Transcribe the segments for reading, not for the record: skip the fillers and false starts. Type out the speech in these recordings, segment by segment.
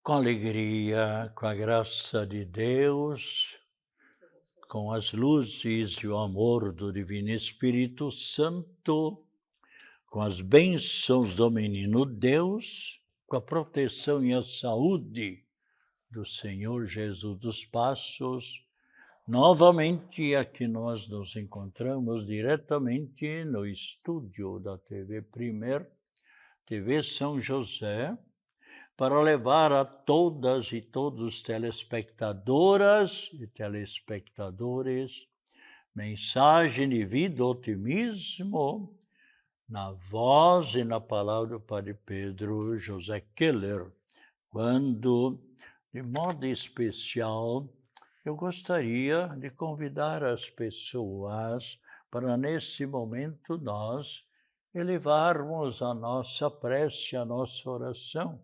Com alegria, com a graça de Deus, com as luzes e o amor do Divino Espírito Santo, com as bênçãos do Menino Deus, com a proteção e a saúde do Senhor Jesus dos Passos, novamente aqui nós nos encontramos diretamente no estúdio da TV Primer, TV São José, para levar a todas e todos os telespectadoras e telespectadores mensagem de vida, otimismo, na voz e na palavra do Padre Pedro José Keller, quando, de modo especial, eu gostaria de convidar as pessoas para, nesse momento, nós elevarmos a nossa prece, a nossa oração,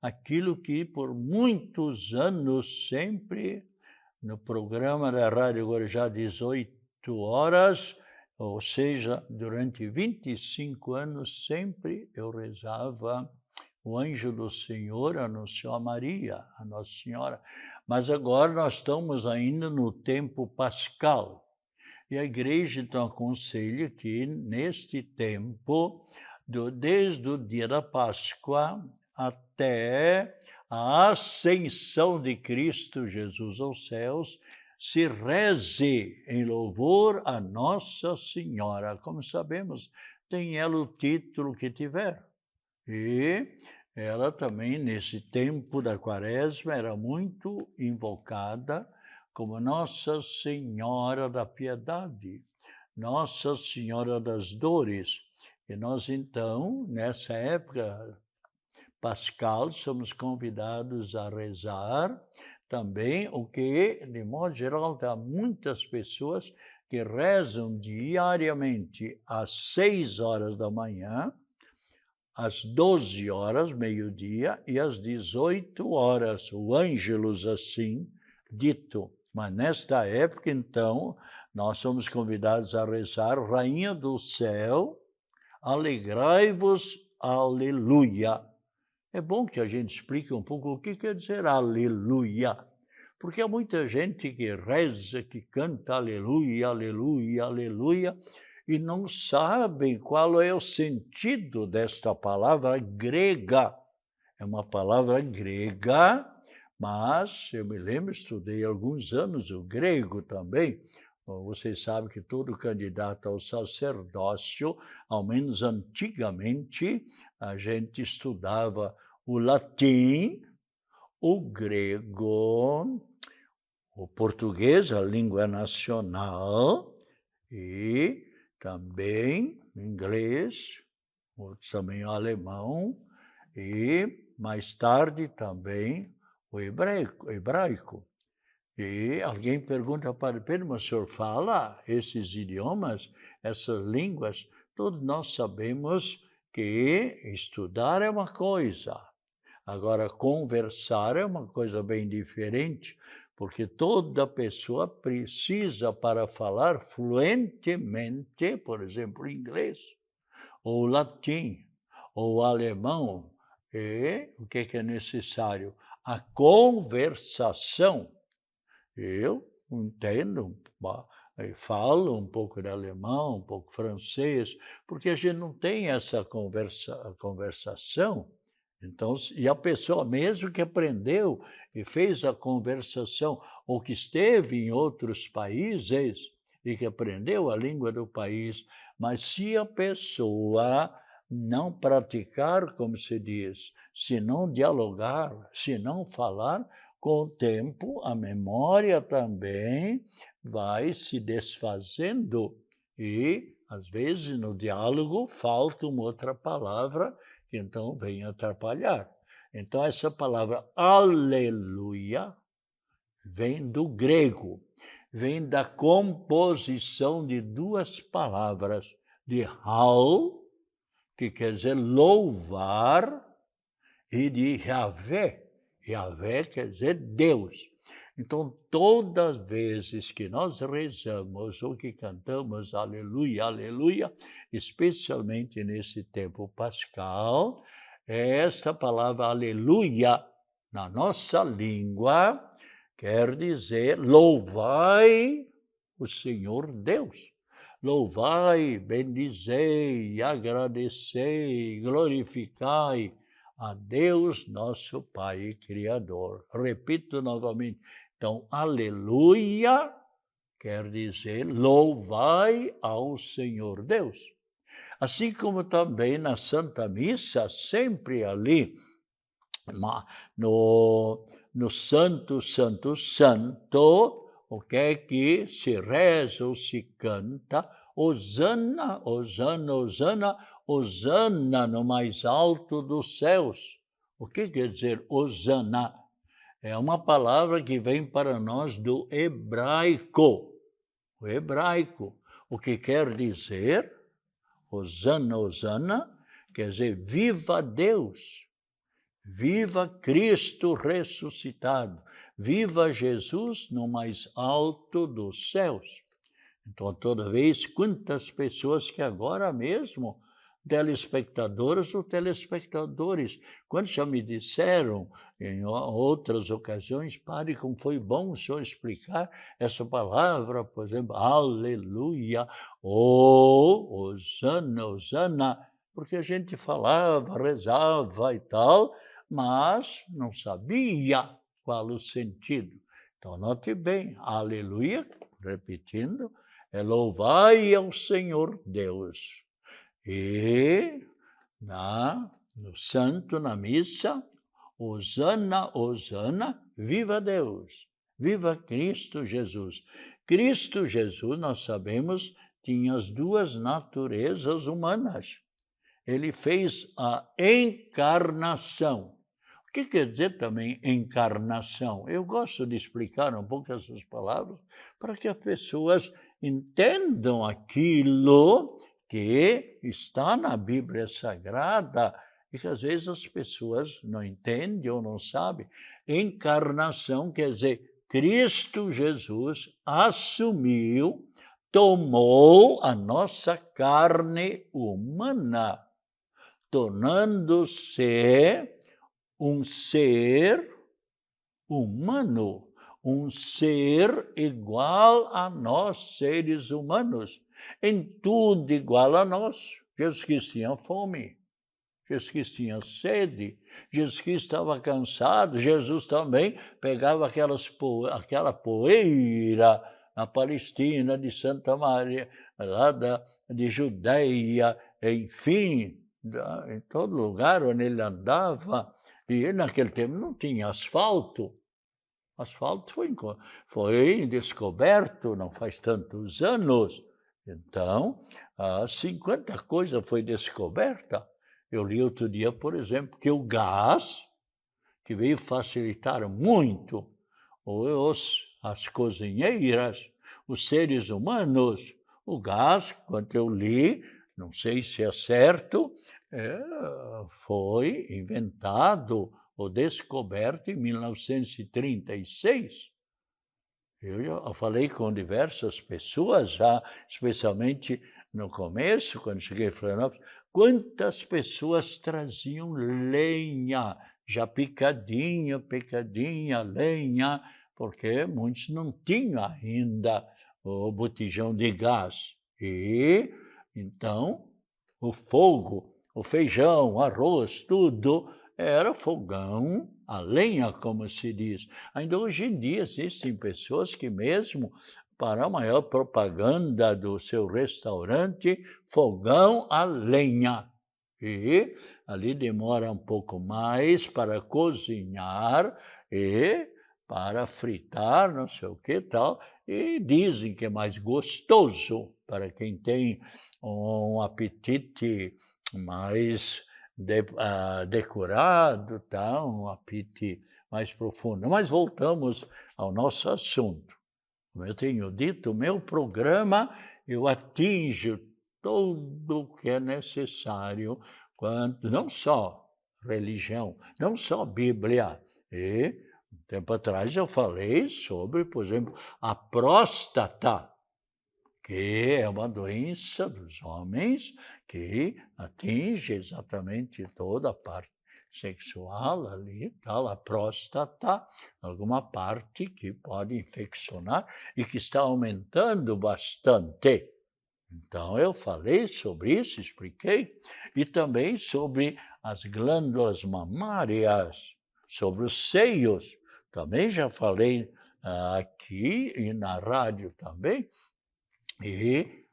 aquilo que por muitos anos sempre, no programa da Rádio Guarujá, 18 horas, ou seja, durante 25 anos, sempre eu rezava o anjo do Senhor anunciou a Maria, a Nossa Senhora. Mas agora nós estamos ainda no tempo pascal. E a igreja então aconselha que neste tempo, desde o dia da Páscoa até a ascensão de Cristo Jesus aos céus, se reze em louvor a Nossa Senhora. Como sabemos, tem ela o título que tiver. E ela também, nesse tempo da Quaresma, era muito invocada como Nossa Senhora da Piedade, Nossa Senhora das Dores. E nós, então, nessa época pascal, somos convidados a rezar também o que, de modo geral, há muitas pessoas que rezam diariamente às 6 horas da manhã, às 12 horas, meio-dia, e às 18 horas, o Ângelus assim dito. Mas nesta época, então, nós somos convidados a rezar, Rainha do Céu, alegrai-vos, aleluia. É bom que a gente explique um pouco o que quer dizer aleluia, porque há muita gente que reza, que canta aleluia, aleluia, aleluia, e não sabem qual é o sentido desta palavra grega. É uma palavra grega, mas eu me lembro, estudei há alguns anos o grego também. Vocês sabem que todo candidato ao sacerdócio, ao menos antigamente, a gente estudava o latim, o grego, o português, a língua nacional, e também inglês, também o alemão, e mais tarde também o hebraico. E alguém pergunta para o Pedro, mas o senhor fala esses idiomas, essas línguas? Todos nós sabemos que estudar é uma coisa, agora conversar é uma coisa bem diferente, porque toda pessoa precisa, para falar fluentemente, por exemplo, inglês, ou latim, ou alemão, o que é necessário? A conversação. Eu entendo, falo um pouco de alemão, um pouco francês, porque a gente não tem essa conversação. Então, e a pessoa mesmo que aprendeu e fez a conversação, ou que esteve em outros países e que aprendeu a língua do país, mas se a pessoa não praticar, como se diz, se não dialogar, se não falar, com o tempo, a memória também vai se desfazendo e, às vezes, no diálogo falta uma outra palavra que então vem atrapalhar. Então, essa palavra aleluia vem do grego, vem da composição de duas palavras, de hal, que quer dizer louvar, e de Yahvé. Yahvé quer dizer Deus. Então, todas as vezes que nós rezamos ou que cantamos aleluia, aleluia, especialmente nesse tempo pascal, esta palavra aleluia na nossa língua, quer dizer louvai o Senhor Deus. Louvai, bendizei, agradecei, glorificai a Deus, nosso Pai e Criador. Repito novamente. Então, aleluia quer dizer louvai ao Senhor Deus. Assim como também na Santa Missa, sempre ali, no Santo, Santo, Santo, o que é que se reza ou se canta? Hosana, Hosana, Hosana, Hosana no mais alto dos céus. O que quer dizer Hosana? É uma palavra que vem para nós do hebraico. O hebraico. O que quer dizer? Hosana, Hosana, quer dizer viva Deus. Viva Cristo ressuscitado. Viva Jesus no mais alto dos céus. Então, toda vez, quantas pessoas que agora mesmo, telespectadoras ou telespectadores, quantos já me disseram em outras ocasiões, Padre, como foi bom o senhor explicar essa palavra, por exemplo, aleluia, ou hosana, hosana, porque a gente falava, rezava e tal, mas não sabia qual o sentido. Então, note bem, aleluia, repetindo, é louvai ao Senhor Deus. E no santo, na missa, hosana, hosana, viva Deus, viva Cristo Jesus. Cristo Jesus, nós sabemos, tinha as duas naturezas humanas. Ele fez a encarnação. O que quer dizer também encarnação? Eu gosto de explicar um pouco essas palavras para que as pessoas entendam aquilo que está na Bíblia Sagrada e que às vezes as pessoas não entendem ou não sabem. Encarnação quer dizer Cristo Jesus assumiu, tomou a nossa carne humana, tornando-se um ser humano, um ser igual a nós, seres humanos, em tudo igual a nós. Jesus Cristo tinha fome, Jesus Cristo tinha sede, Jesus Cristo estava cansado, Jesus também pegava aquela poeira na Palestina, de Santa Maria, lá de Judeia, enfim, em todo lugar onde ele andava. E naquele tempo não tinha asfalto. O asfalto foi descoberto não faz tantos anos. Então, assim, quanta coisa foi descoberta. Eu li outro dia, por exemplo, que o gás, que veio facilitar muito as cozinheiras, os seres humanos, o gás, quando eu li, não sei se é certo, foi inventado ou descoberto em 1936. Eu já falei com diversas pessoas, já, especialmente no começo, quando cheguei em Florianópolis, quantas pessoas traziam lenha, já picadinha, lenha, porque muitos não tinham ainda o botijão de gás. E, então, o fogo, o feijão, o arroz, tudo era fogão, a lenha, como se diz. Ainda hoje em dia existem pessoas que mesmo para a maior propaganda do seu restaurante, fogão a lenha. E ali demora um pouco mais para cozinhar e para fritar, não sei o que tal, e dizem que é mais gostoso para quem tem um apetite mais decorado, tá? Um apetite mais profundo. Mas voltamos ao nosso assunto. Como eu tenho dito, o meu programa, eu atinjo tudo o que é necessário, não só religião, não só Bíblia. E, um tempo atrás, eu falei sobre, por exemplo, a próstata, que é uma doença dos homens que atinge exatamente toda a parte sexual ali, tal, a próstata, alguma parte que pode infeccionar e que está aumentando bastante. Então, eu falei sobre isso, expliquei, e também sobre as glândulas mamárias, sobre os seios. Também já falei aqui e na rádio também, e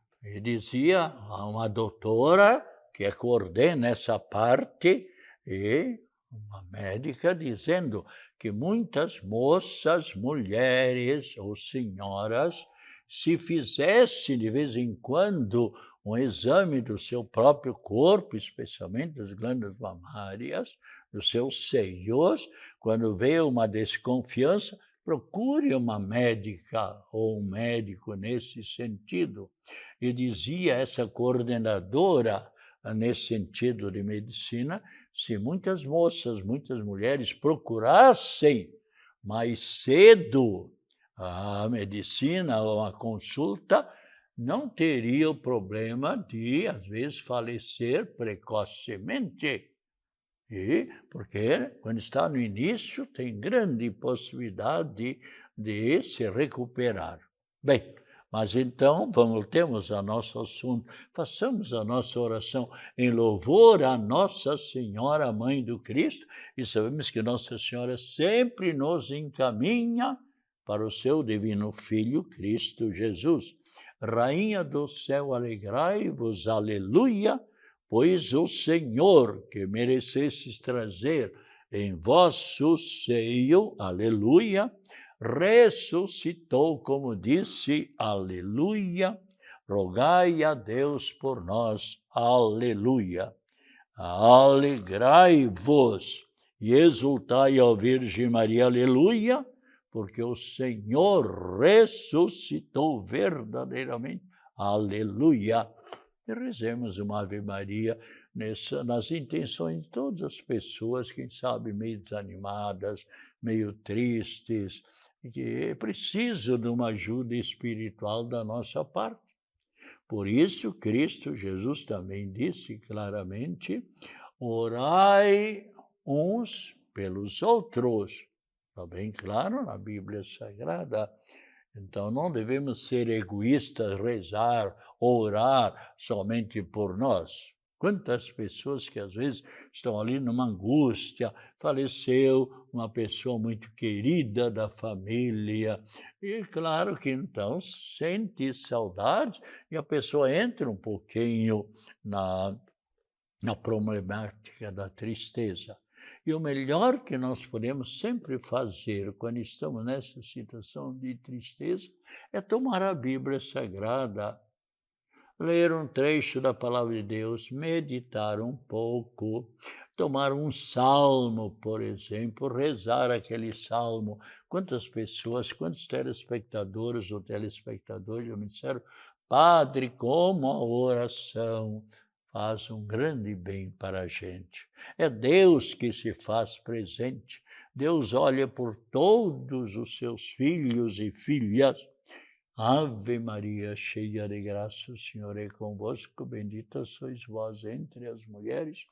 dizia uma doutora que coordena essa parte, e uma médica dizendo que muitas moças, mulheres ou senhoras, se fizesse de vez em quando um exame do seu próprio corpo, especialmente das glândulas mamárias, dos seus seios, quando vê uma desconfiança, procure uma médica ou um médico nesse sentido. E dizia essa coordenadora, nesse sentido de medicina, se muitas moças, muitas mulheres procurassem mais cedo a medicina ou a consulta, não teria o problema de, às vezes, falecer precocemente. E porque quando está no início tem grande possibilidade de se recuperar. Bem, mas então voltemos ao nosso assunto, façamos a nossa oração em louvor a Nossa Senhora, Mãe do Cristo, e sabemos que Nossa Senhora sempre nos encaminha para o seu divino Filho, Cristo Jesus. Rainha do céu, alegrai-vos, aleluia, pois o Senhor, que merecesses trazer em vosso seio, aleluia, ressuscitou, como disse, aleluia, rogai a Deus por nós, aleluia. Alegrai-vos e exultai ao Virgem Maria, aleluia, porque o Senhor ressuscitou verdadeiramente, aleluia. E rezemos uma Ave Maria nas intenções de todas as pessoas, quem sabe meio desanimadas, meio tristes, que precisam de uma ajuda espiritual da nossa parte. Por isso, Cristo Jesus também disse claramente, orai uns pelos outros. Está bem claro na Bíblia Sagrada. Então, não devemos ser egoístas, rezar, orar somente por nós. Quantas pessoas que às vezes estão ali numa angústia, faleceu uma pessoa muito querida da família, e claro que então sente saudades e a pessoa entra um pouquinho na problemática da tristeza. E o melhor que nós podemos sempre fazer quando estamos nessa situação de tristeza é tomar a Bíblia Sagrada, ler um trecho da Palavra de Deus, meditar um pouco, tomar um salmo, por exemplo, rezar aquele salmo. Quantas pessoas, quantos telespectadores ou telespectadores já me disseram, Padre, como a oração faz um grande bem para a gente. É Deus que se faz presente. Deus olha por todos os seus filhos e filhas. Ave Maria, cheia de graça, o Senhor é convosco, bendita sois vós entre as mulheres,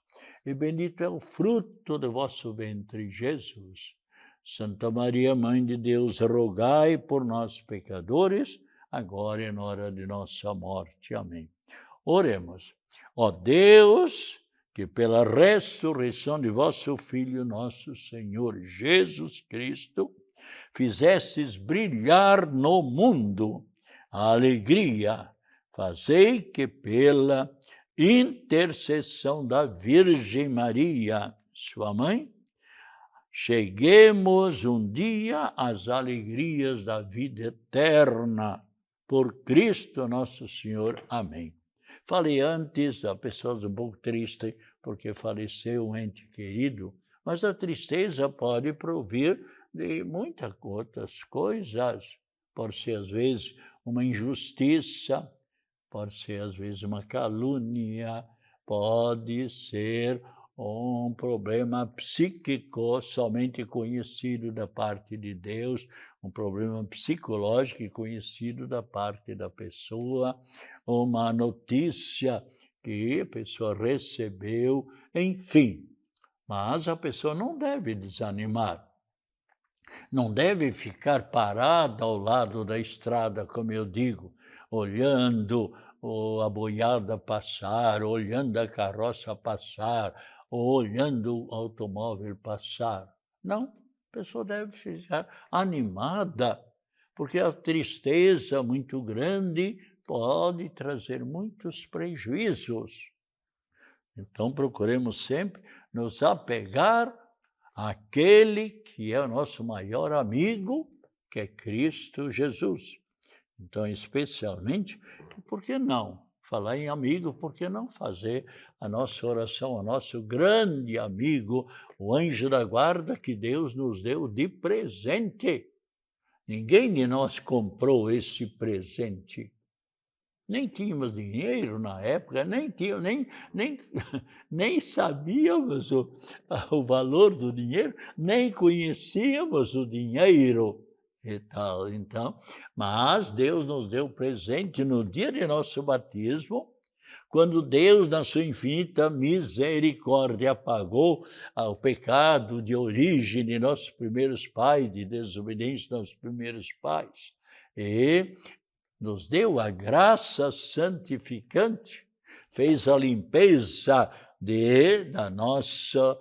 e bendito é o fruto do vosso ventre, Jesus. Santa Maria, Mãe de Deus, rogai por nós, pecadores, agora e na hora de nossa morte. Amém. Oremos. Ó Deus, que pela ressurreição de vosso Filho, nosso Senhor Jesus Cristo, fizestes brilhar no mundo a alegria, fazei que pela intercessão da Virgem Maria, sua mãe, cheguemos um dia às alegrias da vida eterna. Por Cristo nosso Senhor. Amém. Falei antes, a pessoa um pouco triste porque faleceu um ente querido, mas a tristeza pode provir de muitas outras coisas. Pode ser, às vezes, uma injustiça, pode ser, às vezes, uma calúnia, pode ser um problema psíquico somente conhecido da parte de Deus, um problema psicológico conhecido da parte da pessoa, uma notícia que a pessoa recebeu, enfim. Mas a pessoa não deve desanimar. Não deve ficar parada ao lado da estrada, como eu digo, olhando a boiada passar, olhando a carroça passar, olhando o automóvel passar. Não, a pessoa deve ficar animada, porque a tristeza muito grande pode trazer muitos prejuízos. Então, procuremos sempre nos apegar àquele que é o nosso maior amigo, que é Cristo Jesus. Então, especialmente, por que não falar em amigo? Por que não fazer a nossa oração ao nosso grande amigo, o anjo da guarda, que Deus nos deu de presente? Ninguém de nós comprou esse presente. Nem tínhamos dinheiro na época, nem sabíamos o valor do dinheiro, nem conhecíamos o dinheiro e tal. Então, mas Deus nos deu presente no dia de nosso batismo, quando Deus, na sua infinita misericórdia, apagou o pecado de origem de nossos primeiros pais, de desobediência dos nossos primeiros pais. E nos deu a graça santificante, fez a limpeza da nossa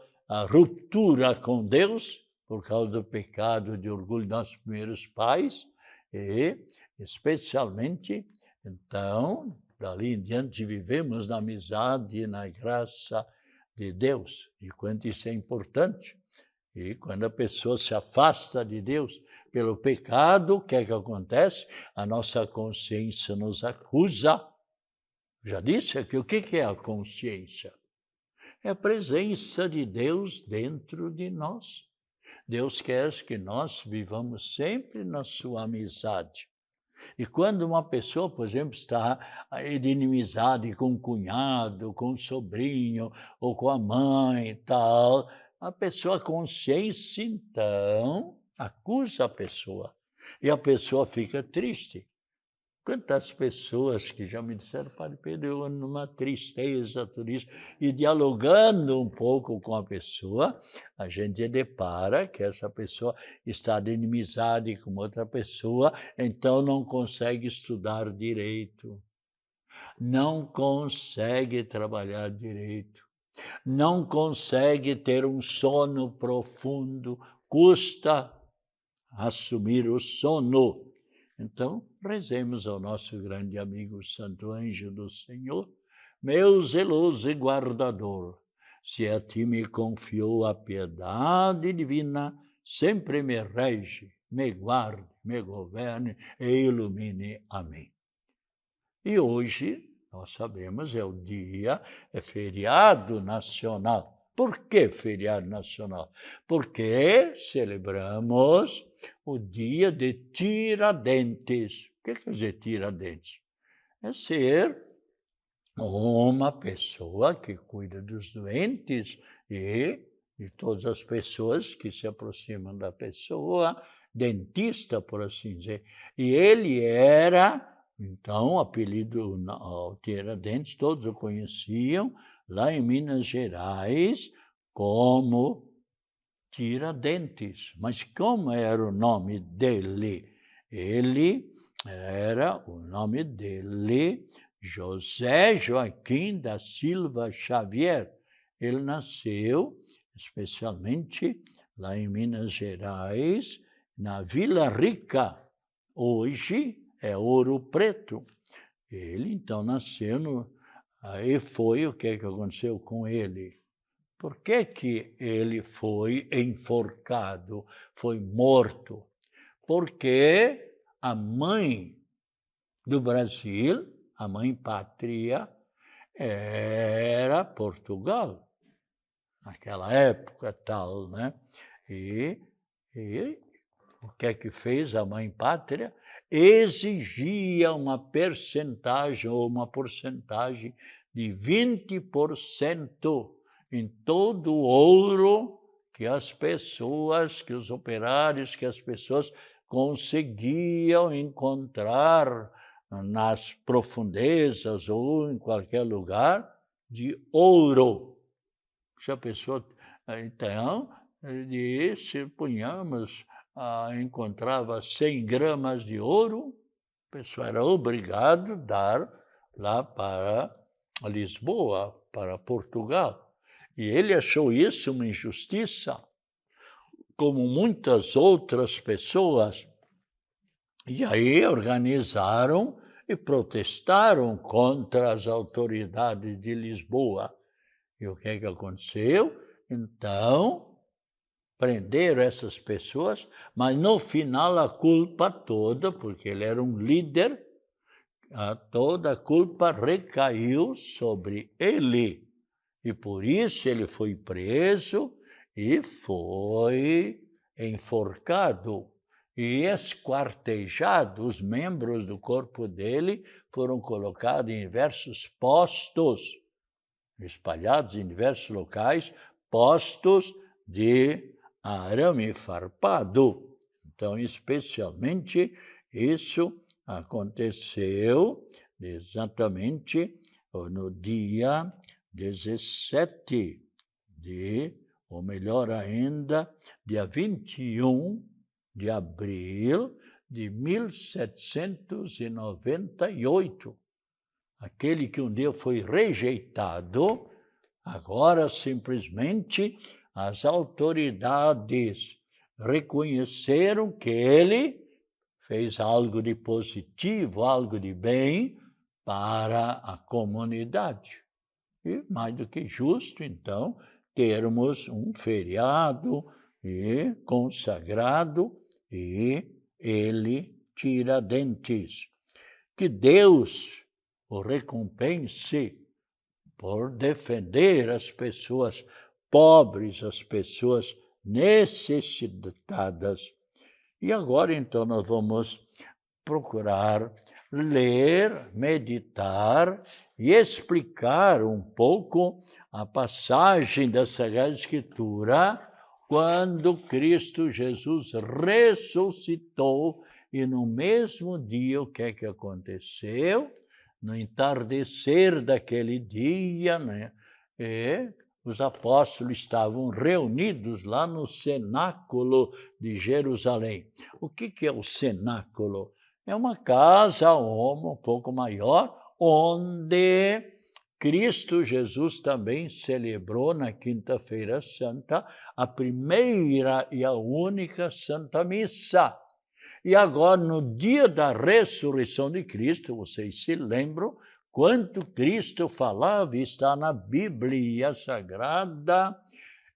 ruptura com Deus, por causa do pecado de orgulho dos nossos primeiros pais, e especialmente, então, dali em diante vivemos na amizade e na graça de Deus, e quanto isso é importante. E quando a pessoa se afasta de Deus pelo pecado, o que é que acontece? A nossa consciência nos acusa. Já disse aqui, o que é a consciência? É a presença de Deus dentro de nós. Deus quer que nós vivamos sempre na sua amizade. E quando uma pessoa, por exemplo, está de inimizade com o cunhado, com o sobrinho, ou com a mãe e tal, a pessoa, a consciência, então, acusa a pessoa. E a pessoa fica triste. Quantas pessoas que já me disseram, Padre Pedro, eu ando numa tristeza, tudo isso, e dialogando um pouco com a pessoa, a gente depara que essa pessoa está de inimizade com outra pessoa, então não consegue estudar direito, não consegue trabalhar direito, não consegue ter um sono profundo, custa assumir o sono. Então, rezemos ao nosso grande amigo Santo Anjo do Senhor, meu zeloso e guardador, se a ti me confiou a piedade divina, sempre me rege, me guarde, me governe e ilumine. Amém. E hoje, nós sabemos, é feriado nacional. Por que feriado nacional? Porque celebramos o dia de Tiradentes. O que quer dizer Tiradentes? É ser uma pessoa que cuida dos doentes e de todas as pessoas que se aproximam da pessoa, dentista, por assim dizer. E ele era, então, o apelido Tiradentes, todos o conheciam, lá em Minas Gerais, como Tiradentes. Mas como era o nome dele? O nome dele, José Joaquim da Silva Xavier. Ele nasceu, especialmente lá em Minas Gerais, na Vila Rica. Hoje é Ouro Preto. Ele, então, nasceu aí foi o que aconteceu com ele. Por que ele foi enforcado, foi morto? Porque a mãe do Brasil, a mãe pátria, era Portugal, naquela época tal, né? E o que fez a mãe pátria? Exigia uma percentagem ou uma porcentagem de 20% em todo o ouro que as pessoas, que os operários, que as pessoas conseguiam encontrar nas profundezas ou em qualquer lugar de ouro. Se a pessoa Então, ele disse, encontrava 100 gramas de ouro, a pessoa era obrigada a dar lá para Lisboa, para Portugal. E ele achou isso uma injustiça, como muitas outras pessoas. E aí organizaram e protestaram contra as autoridades de Lisboa. E o que é que aconteceu? Então, prenderam essas pessoas, mas no final a culpa toda, porque ele era um líder, toda a culpa recaiu sobre ele. E por isso ele foi preso e foi enforcado e esquartejado. Os membros do corpo dele foram colocados em diversos postos, espalhados em diversos locais, postos de arame farpado. Então, especialmente, isso aconteceu exatamente no dia 17 ou melhor ainda, dia 21 de abril de 1798. Aquele que um dia foi rejeitado, agora simplesmente as autoridades reconheceram que ele fez algo de positivo, algo de bem para a comunidade. E mais do que justo, então, termos um feriado consagrado e ele Tiradentes. Que Deus o recompense por defender as pessoas pobres, as pessoas necessitadas. E agora, então, nós vamos procurar ler, meditar e explicar um pouco a passagem da Sagrada Escritura quando Cristo Jesus ressuscitou e no mesmo dia o que é que aconteceu? No entardecer daquele dia, né? Os apóstolos estavam reunidos lá no cenáculo de Jerusalém. O que é o cenáculo? É uma casa um pouco maior, onde Cristo Jesus também celebrou na Quinta-feira Santa a primeira e a única Santa Missa. E agora, no dia da ressurreição de Cristo, vocês se lembram quanto Cristo falava, está na Bíblia Sagrada.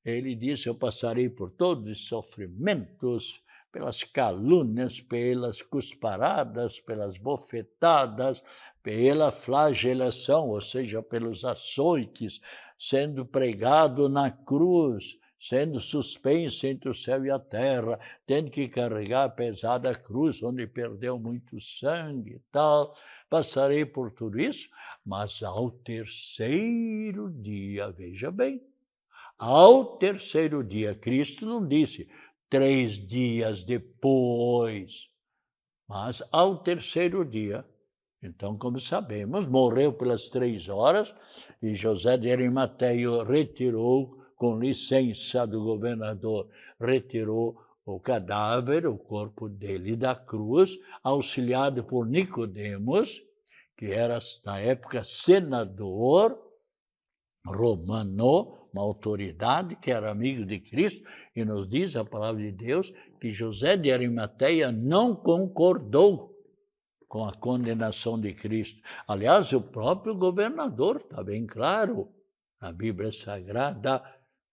Ele disse, eu passarei por todos os sofrimentos, pelas calúnias, pelas cusparadas, pelas bofetadas, pela flagelação, ou seja, pelos açoites, sendo pregado na cruz, sendo suspenso entre o céu e a terra, tendo que carregar a pesada cruz, onde perdeu muito sangue e tal. Passarei por tudo isso, mas ao terceiro dia, veja bem, ao terceiro dia, Cristo não disse 3 dias depois, mas ao terceiro dia. Então, como sabemos, morreu pelas 3 horas e José de Arimateia retirou, com licença do governador, retirou o cadáver, o corpo dele da cruz, auxiliado por Nicodemos, que era, na época, senador romano, uma autoridade que era amigo de Cristo, e nos diz a palavra de Deus que José de Arimateia não concordou com a condenação de Cristo. Aliás, o próprio governador, está bem claro, na Bíblia Sagrada,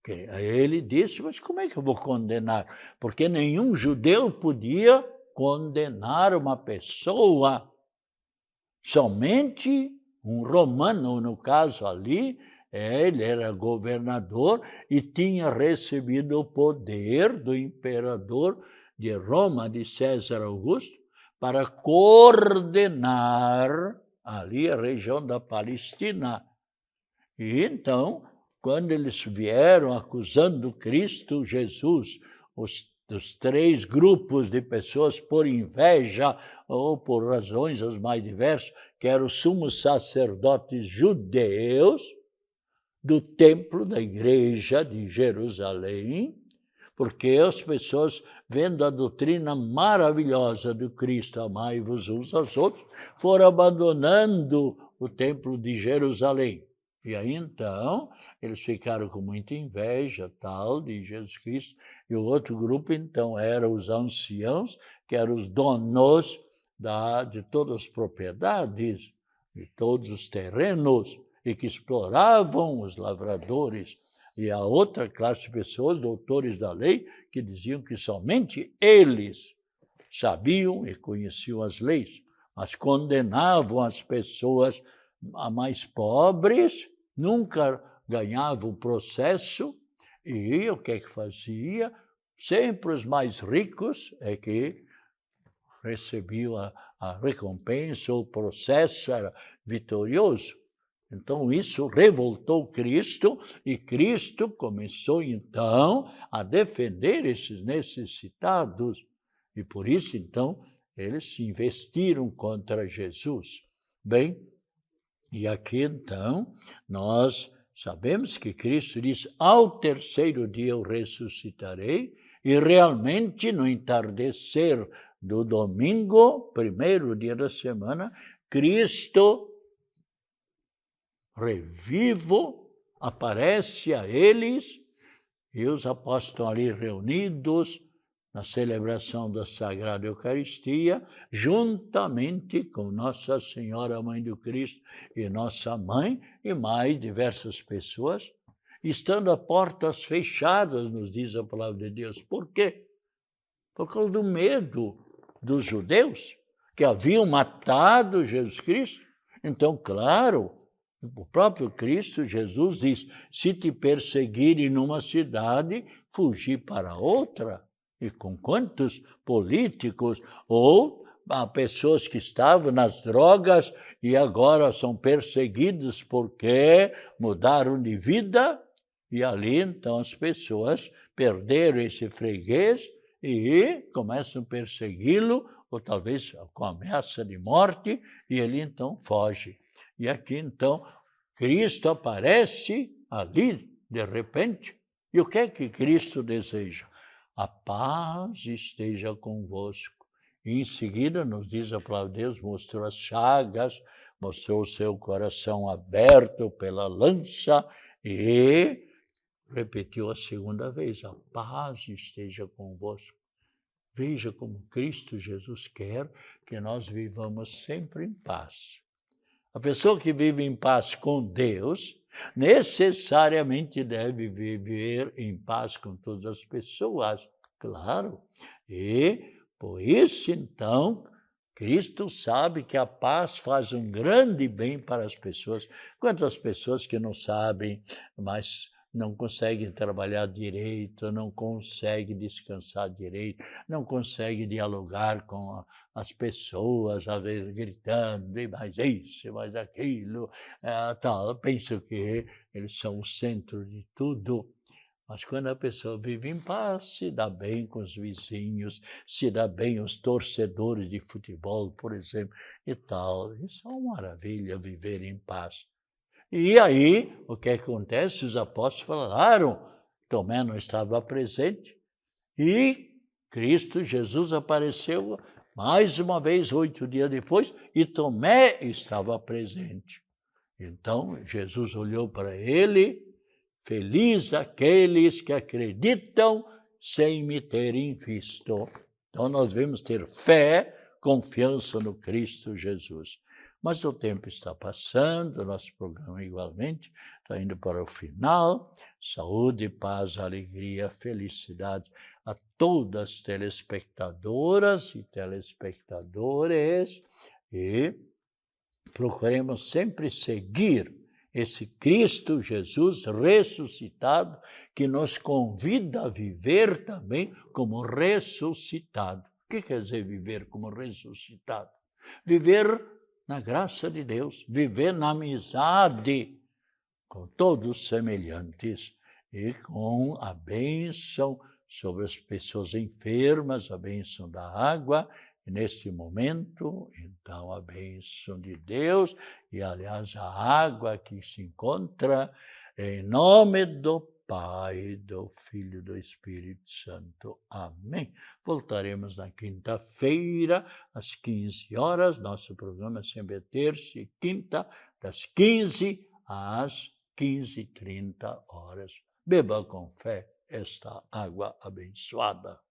que ele disse, mas como é que eu vou condenar? Porque nenhum judeu podia condenar uma pessoa, somente um romano, no caso ali, ele era governador e tinha recebido o poder do imperador de Roma, de César Augusto, para coordenar ali a região da Palestina. E então, quando eles vieram acusando Cristo Jesus, os 3 grupos de pessoas por inveja ou por razões as mais diversas, que eram os sumos sacerdotes judeus, do templo da igreja de Jerusalém, porque as pessoas, vendo a doutrina maravilhosa do Cristo, amai-vos uns aos outros, foram abandonando o templo de Jerusalém. E aí, então, eles ficaram com muita inveja, tal, de Jesus Cristo. E o outro grupo, então, eram os anciãos, que eram os donos de todas as propriedades, de todos os terrenos, e que exploravam os lavradores. E a outra classe de pessoas, doutores da lei, que diziam que somente eles sabiam e conheciam as leis, mas condenavam as pessoas mais pobres, nunca ganhavam processo, e o que é que fazia? Sempre os mais ricos é que recebiam a recompensa, o processo era vitorioso. Então, isso revoltou Cristo, e Cristo começou, então, a defender esses necessitados. E por isso, então, eles se investiram contra Jesus. Bem, e aqui, então, nós sabemos que Cristo diz, ao terceiro dia eu ressuscitarei, e realmente, no entardecer do domingo, primeiro dia da semana, Cristo revivo, aparece a eles, e os apóstolos ali reunidos na celebração da Sagrada Eucaristia, juntamente com Nossa Senhora, Mãe do Cristo, e nossa mãe, e mais diversas pessoas, estando a portas fechadas, nos diz a palavra de Deus. Por quê? Por causa do medo dos judeus, que haviam matado Jesus Cristo. Então, claro, o próprio Cristo, Jesus, diz, se te perseguirem numa cidade, fugir para outra. E com quantos políticos ou pessoas que estavam nas drogas e agora são perseguidos porque mudaram de vida, e ali então as pessoas perderam esse freguês e começam a persegui-lo, ou talvez com ameaça de morte, e ele então foge. E aqui, então, Cristo aparece ali, de repente, e o que é que Cristo deseja? A paz esteja convosco. E em seguida, nos diz a palavra de Deus, mostrou as chagas, mostrou o seu coração aberto pela lança e repetiu a segunda vez, a paz esteja convosco. Veja como Cristo Jesus quer que nós vivamos sempre em paz. A pessoa que vive em paz com Deus, necessariamente deve viver em paz com todas as pessoas, claro. E, por isso, então, Cristo sabe que a paz faz um grande bem para as pessoas. Quantas pessoas que não sabem, mas não conseguem trabalhar direito, não conseguem descansar direito, não conseguem dialogar com as pessoas, às vezes gritando, e mais isso, e mais aquilo, tal. Pensam que eles são o centro de tudo. Mas quando a pessoa vive em paz, se dá bem com os vizinhos, se dá bem os torcedores de futebol, por exemplo, e tal. Isso é uma maravilha, viver em paz. E aí, o que acontece? Os apóstolos falaram, Tomé não estava presente, e Cristo Jesus apareceu mais uma vez, 8 dias depois, e Tomé estava presente. Então, Jesus olhou para ele, feliz aqueles que acreditam sem me terem visto. Então, nós devemos ter fé, confiança no Cristo Jesus. Mas o tempo está passando, o nosso programa igualmente está indo para o final. Saúde, paz, alegria, felicidade a todas as telespectadoras e telespectadores, e procuremos sempre seguir esse Cristo Jesus ressuscitado, que nos convida a viver também como ressuscitado. O que quer dizer viver como ressuscitado? Viver na graça de Deus, viver na amizade com todos os semelhantes e com a bênção sobre as pessoas enfermas, a bênção da água, e neste momento, então, a bênção de Deus, e aliás a água que se encontra Em nome do Pai, do Filho e do Espírito Santo. Amém. Voltaremos na quinta-feira, às 15 horas. Nosso programa é sempre terça e quinta, das 15 às 15h30. Beba com fé esta água abençoada.